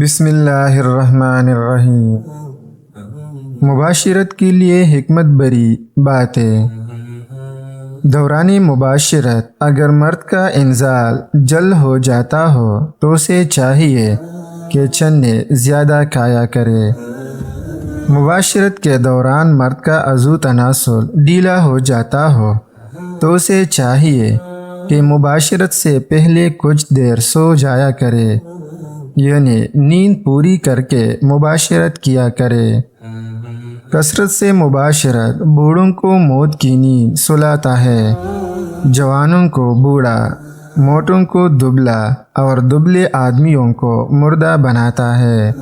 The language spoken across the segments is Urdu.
بسم اللہ الرحمن الرحیم۔ مباشرت کے لیے حکمت بری باتیں۔ دوران مباشرت اگر مرد کا انزال جلد ہو جاتا ہو تو اسے چاہیے کہ چنے زیادہ کھایا کرے۔ مباشرت کے دوران مرد کا عضو تناسل ڈھیلا ہو جاتا ہو تو اسے چاہیے کہ مباشرت سے پہلے کچھ دیر سو جایا کرے، یعنی نیند پوری کر کے مباشرت کیا کرے۔ کثرت سے مباشرت بوڑھوں کو موت کی نیند سلاتا ہے، جوانوں کو بوڑھا، موٹوں کو دبلا اور دبلے آدمیوں کو مردہ بناتا ہے۔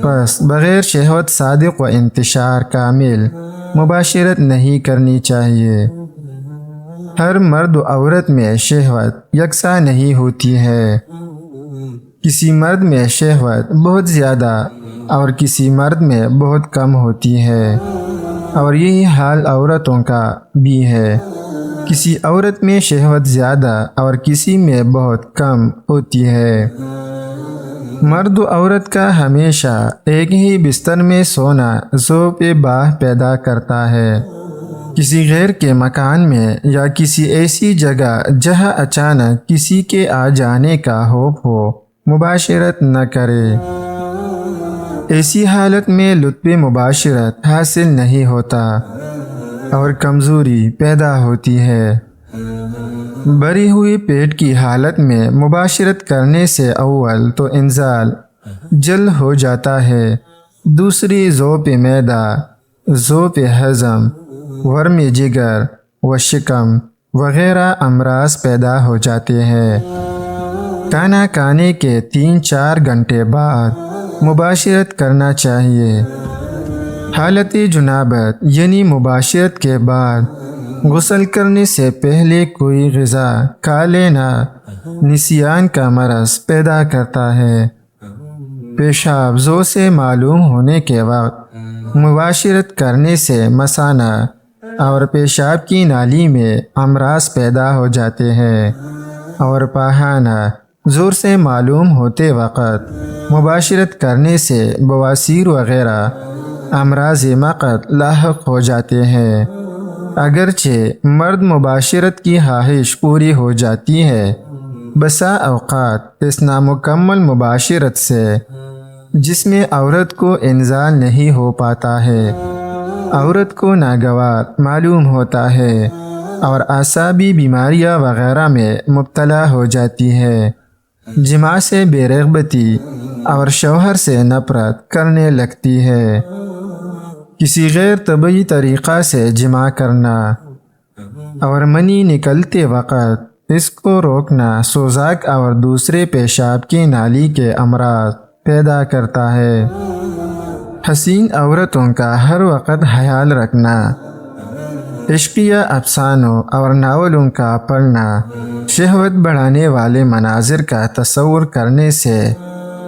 پس بغیر شہوت صادق و انتشار کامل مباشرت نہیں کرنی چاہیے۔ ہر مرد و عورت میں شہوت یکساں نہیں ہوتی ہے۔ کسی مرد میں شہوت بہت زیادہ اور کسی مرد میں بہت کم ہوتی ہے، اور یہی حال عورتوں کا بھی ہے۔ کسی عورت میں شہوت زیادہ اور کسی میں بہت کم ہوتی ہے۔ مرد و عورت کا ہمیشہ ایک ہی بستر میں سونا ذوق باہ پیدا کرتا ہے۔ کسی غیر کے مکان میں یا کسی ایسی جگہ جہاں اچانک کسی کے آ جانے کا خوف ہو مباشرت نہ کرے۔ ایسی حالت میں لطف مباشرت حاصل نہیں ہوتا اور کمزوری پیدا ہوتی ہے۔ بھری ہوئی پیٹ کی حالت میں مباشرت کرنے سے اول تو انزال جلد ہو جاتا ہے، دوسری ذوب معدہ، ذوب ہضم، ورم جگر و شکم وغیرہ امراض پیدا ہو جاتے ہیں۔ کھانا کھانے کے 3-4 گھنٹے بعد مباشرت کرنا چاہیے۔ حالت جنابت یعنی مباشرت کے بعد غسل کرنے سے پہلے کوئی غذا کھا لینا نسیان کا مرض پیدا کرتا ہے۔ پیشاب زور سے معلوم ہونے کے وقت مباشرت کرنے سے مثانہ اور پیشاب کی نالی میں امراض پیدا ہو جاتے ہیں، اور پاخانہ زور سے معلوم ہوتے وقت مباشرت کرنے سے بواسیر وغیرہ امراض مقت لاحق ہو جاتے ہیں۔ اگرچہ مرد مباشرت کی خواہش پوری ہو جاتی ہے، بسا اوقات اس نامکمل مباشرت سے جس میں عورت کو انزال نہیں ہو پاتا ہے، عورت کو ناگوار معلوم ہوتا ہے اور اعصابی بیماریاں وغیرہ میں مبتلا ہو جاتی ہے، جماع سے بے رغبتی اور شوہر سے نفرت کرنے لگتی ہے۔ کسی غیر طبیعی طریقہ سے جماع کرنا اور منی نکلتے وقت اس کو روکنا سوزاک اور دوسرے پیشاب کی نالی کے امراض پیدا کرتا ہے۔ حسین عورتوں کا ہر وقت خیال رکھنا، عشقیہ افسانوں اور ناولوں کا پڑھنا، شہوت بڑھانے والے مناظر کا تصور کرنے سے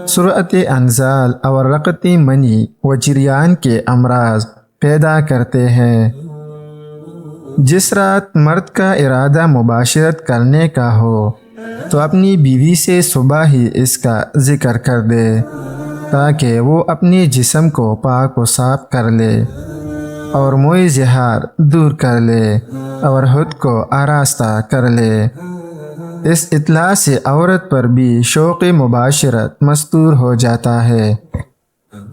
سرعت انزال اور رقت منی و جریان کے امراض پیدا کرتے ہیں۔ جس رات مرد کا ارادہ مباشرت کرنے کا ہو تو اپنی بیوی سے صبح ہی اس کا ذکر کر دے تاکہ وہ اپنے جسم کو پاک و صاف کر لے اور موئے زہار دور کر لے اور خود کو آراستہ کر لے۔ اس اطلاع سے عورت پر بھی شوق مباشرت مستور ہو جاتا ہے،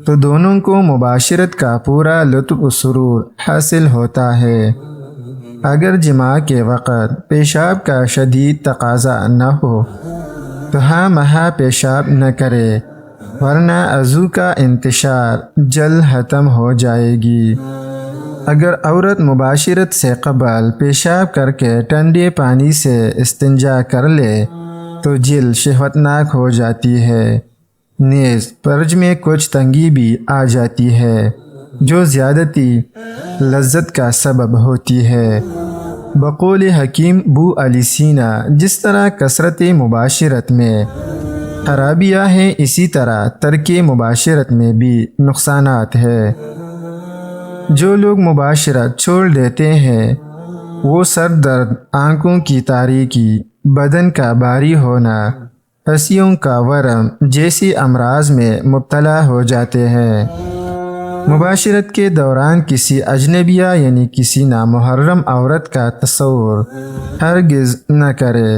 تو دونوں کو مباشرت کا پورا لطف و سرور حاصل ہوتا ہے۔ اگر جماع کے وقت پیشاب کا شدید تقاضا نہ ہو تو ہاں مہا پیشاب نہ کرے، ورنہ عضو کا انتشار جلد ختم ہو جائے گی۔ اگر عورت مباشرت سے قبل پیشاب کر کے ٹھنڈے پانی سے استنجا کر لے تو جلد شہوتناک ہو جاتی ہے، نیز فرج میں کچھ تنگی بھی آ جاتی ہے جو زیادتی لذت کا سبب ہوتی ہے۔ بقول حکیم بو علی سینا، جس طرح کثرت مباشرت میں خرابیاں ہیں اسی طرح ترک مباشرت میں بھی نقصانات ہیں۔ جو لوگ مباشرت چھوڑ دیتے ہیں وہ سر درد، آنکھوں کی تاریکی، بدن کا بھاری ہونا، ہنسیوں کا ورم جیسی امراض میں مبتلا ہو جاتے ہیں۔ مباشرت کے دوران کسی اجنبیہ یعنی کسی نامحرم عورت کا تصور ہرگز نہ کرے۔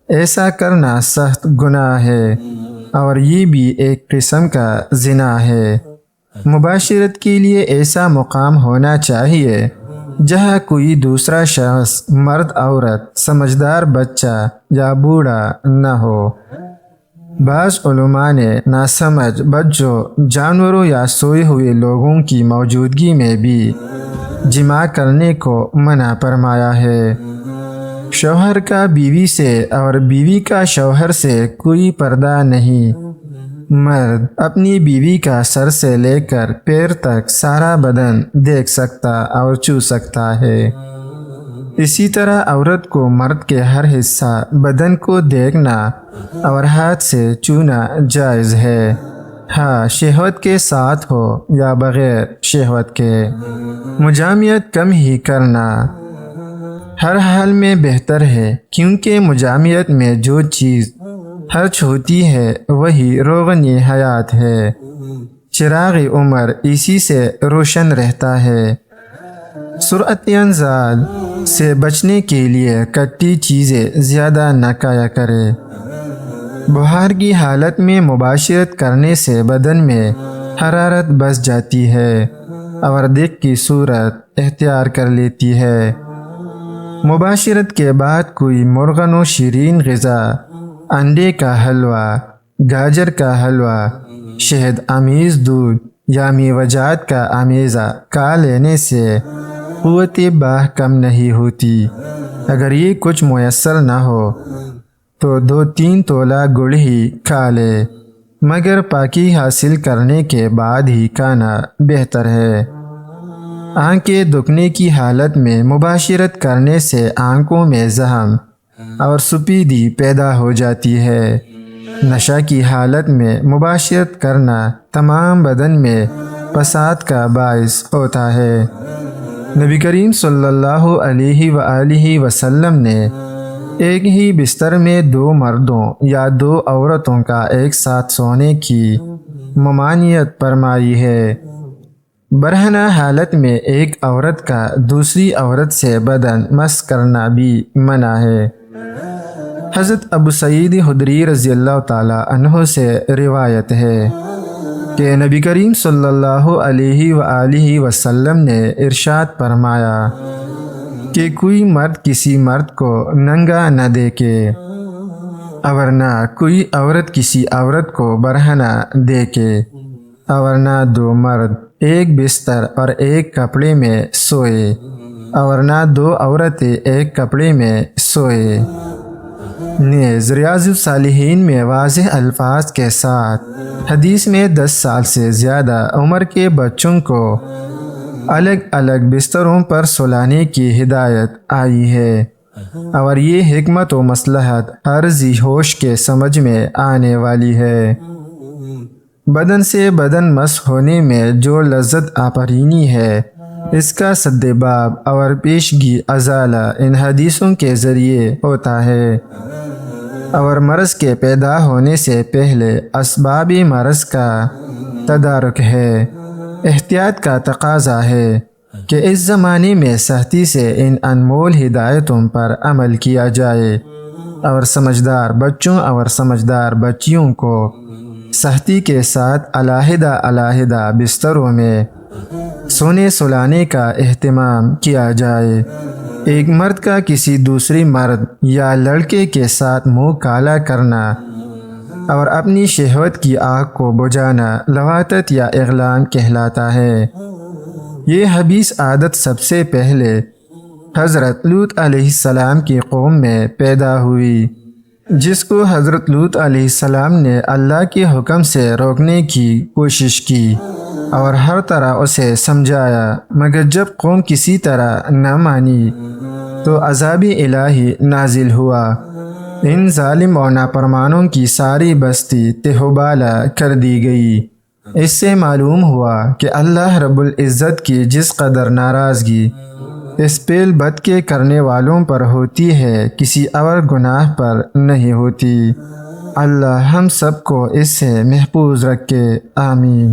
ایسا کرنا سخت گناہ ہے اور یہ بھی ایک قسم کا زنا ہے۔ مباشرت کے لیے ایسا مقام ہونا چاہیے جہاں کوئی دوسرا شخص، مرد، عورت، سمجھدار بچہ یا بوڑھا نہ ہو۔ بعض علماء نے ناسمجھ بچوں، جانوروں یا سوئے ہوئے لوگوں کی موجودگی میں بھی جماع کرنے کو منع فرمایا ہے۔ شوہر کا بیوی سے اور بیوی کا شوہر سے کوئی پردہ نہیں۔ مرد اپنی بیوی کا سر سے لے کر پیر تک سارا بدن دیکھ سکتا اور چھو سکتا ہے۔ اسی طرح عورت کو مرد کے ہر حصہ بدن کو دیکھنا اور ہاتھ سے چھونا جائز ہے، ہاں شہوت کے ساتھ ہو یا بغیر شہوت کے۔ مجامعت کم ہی کرنا ہر حال میں بہتر ہے، کیونکہ مجامعت میں جو چیز خرچ ہوتی ہے وہی روغن حیات ہے۔ چراغ عمر اسی سے روشن رہتا ہے۔ سرعت انزال سے بچنے کے لیے کٹی چیزیں زیادہ نہ کھایا کرے۔ بخار کی حالت میں مباشرت کرنے سے بدن میں حرارت بس جاتی ہے اور دق کی صورت اختیار کر لیتی ہے۔ مباشرت کے بعد کوئی مرغن و شیرین غذا، انڈے کا حلوہ، گاجر کا حلوہ، شہد آمیز دودھ یا میوجات کا آمیزہ کھا لینے سے قوت باہ کم نہیں ہوتی۔ اگر یہ کچھ میسر نہ ہو تو 2-3 تولہ گڑ ہی کھا لے، مگر پاکی حاصل کرنے کے بعد ہی کھانا بہتر ہے۔ آنکھیں دکھنے کی حالت میں مباشرت کرنے سے آنکھوں میں زخم اور سپیدی پیدا ہو جاتی ہے۔ نشہ کی حالت میں مباشرت کرنا تمام بدن میں فساد کا باعث ہوتا ہے۔ نبی کریم صلی اللہ علیہ وآلہ وسلم نے ایک ہی بستر میں 2 مردوں یا 2 عورتوں کا ایک ساتھ سونے کی ممانعت فرمائی ہے۔ برہنہ حالت میں ایک عورت کا دوسری عورت سے بدن مس کرنا بھی منع ہے۔ حضرت ابو سعید خدری رضی اللہ تعالیٰ عنہ سے روایت ہے کہ نبی کریم صلی اللہ علیہ وآلہ وسلم نے ارشاد فرمایا کہ کوئی مرد کسی مرد کو ننگا نہ دیکھے، اور نہ کوئی عورت کسی عورت کو برہنہ دیکھے، اور نہ 2 مرد ایک بستر اور ایک کپڑے میں سوئے، اور نہ 2 عورتیں ایک کپڑے میں سوئے۔ نیز ریاض الصالحین میں واضح الفاظ کے ساتھ حدیث میں 10 سال سے زیادہ عمر کے بچوں کو الگ الگ بستروں پر سلانے کی ہدایت آئی ہے، اور یہ حکمت و مصلحت ہر ذی ہوش کے سمجھ میں آنے والی ہے۔ بدن سے بدن مس ہونے میں جو لذت آفرینی ہے، اس کا سدباب اور پیشگی ازالہ ان حدیثوں کے ذریعے ہوتا ہے، اور مرض کے پیدا ہونے سے پہلے اسباب مرض کا تدارک ہے۔ احتیاط کا تقاضا ہے کہ اس زمانے میں سختی سے ان انمول ہدایتوں پر عمل کیا جائے، اور سمجھدار بچوں اور سمجھدار بچیوں کو سختی کے ساتھ علیحدہ علیحدہ بستروں میں سونے سلانے کا اہتمام کیا جائے۔ ایک مرد کا کسی دوسری مرد یا لڑکے کے ساتھ منہ کالا کرنا اور اپنی شہوت کی آگ کو بجھانا لواطت یا اغلان کہلاتا ہے۔ یہ خبیث عادت سب سے پہلے حضرت لوط علیہ السلام کی قوم میں پیدا ہوئی، جس کو حضرت لوط علیہ السلام نے اللہ کے حکم سے روکنے کی کوشش کی اور ہر طرح اسے سمجھایا، مگر جب قوم کسی طرح نہ مانی تو عذاب الہی نازل ہوا۔ ان ظالم و نافرمانوں کی ساری بستی تہوبالہ کر دی گئی۔ اس سے معلوم ہوا کہ اللہ رب العزت کی جس قدر ناراضگی اس پیل بد کے کرنے والوں پر ہوتی ہے، کسی اور گناہ پر نہیں ہوتی۔ اللہ ہم سب کو اس سے محفوظ رکھے، آمین۔